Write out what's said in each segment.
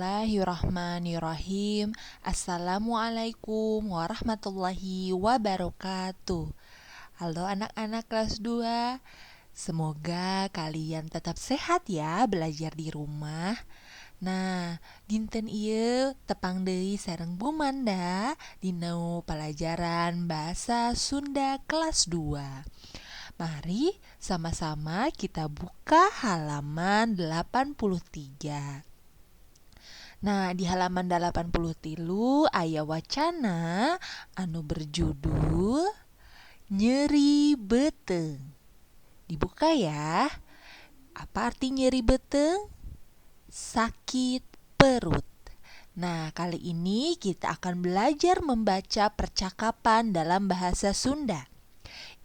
Bismillahirrahmanirrahim. Assalamualaikum warahmatullahi wabarakatuh. Halo anak-anak kelas 2. Semoga kalian tetap sehat ya belajar di rumah. Nah, dinten ieu tepang deui sareng Bu Manda dina pelajaran bahasa Sunda kelas 2. Mari sama-sama kita buka halaman 83. Nah, di halaman 83 aya wacana anu berjudul nyeri beteng. Dibuka ya. Apa arti nyeri beteng? Sakit perut. Nah, kali ini kita akan belajar membaca percakapan dalam bahasa Sunda.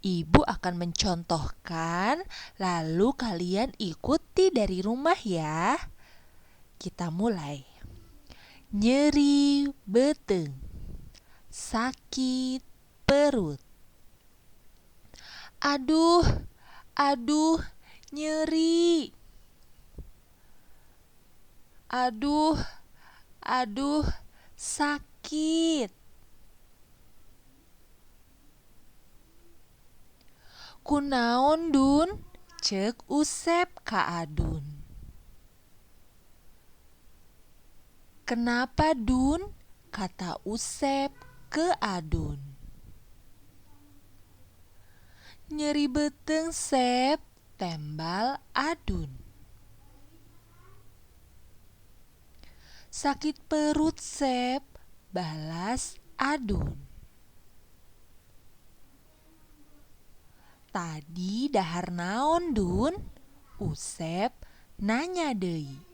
Ibu akan mencontohkan, lalu kalian ikuti dari rumah ya. Kita mulai. Nyeri beteng, sakit perut. Aduh, nyeri. Aduh, sakit. Kunaon Dun? Cek Usep ka Adun. Kenapa Dun? Kata Usep ke Adun. Nyeri beteng Sep, tembal Adun. Sakit perut Sep, balas Adun. Tadi dahar naon Dun? Usep nanya deui.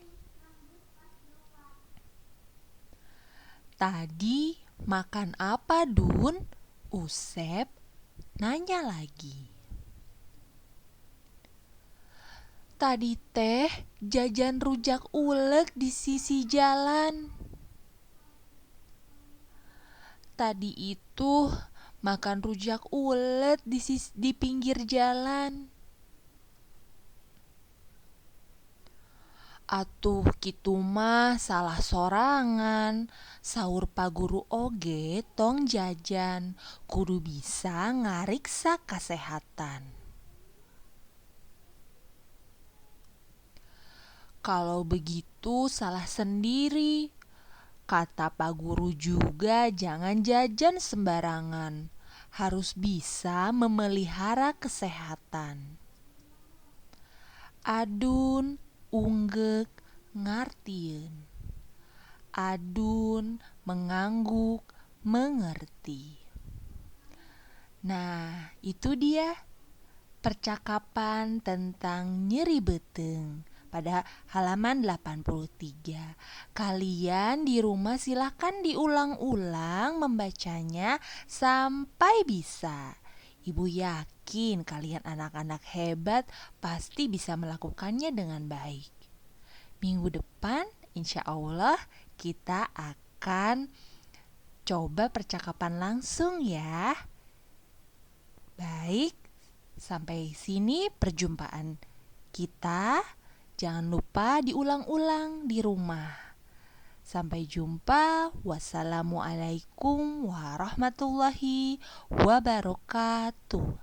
Tadi makan apa Dun? Usep nanya lagi. Tadi teh jajan rujak ulek di sisi jalan. Tadi itu makan rujak ulek di pinggir jalan. Atuh kitu mah salah sorangan. Saur Pak Guru oge tong jajan, kudu bisa ngariksa kasehatan. Kalau begitu salah sendiri. Kata Pak Guru juga jangan jajan sembarangan. Harus bisa memelihara kesehatan. Adun unggek ngartieun. Adun mengangguk mengerti. Nah, itu dia percakapan tentang nyeri beteng pada halaman 83. Kalian di rumah silakan diulang-ulang membacanya sampai bisa. Ibu yakin kalian anak-anak hebat pasti bisa melakukannya dengan baik. Minggu depan insya Allah kita akan coba percakapan langsung ya. Baik, sampai sini perjumpaan kita. Jangan lupa diulang-ulang di rumah. Sampai jumpa. Wassalamualaikum warahmatullahi wabarakatuh.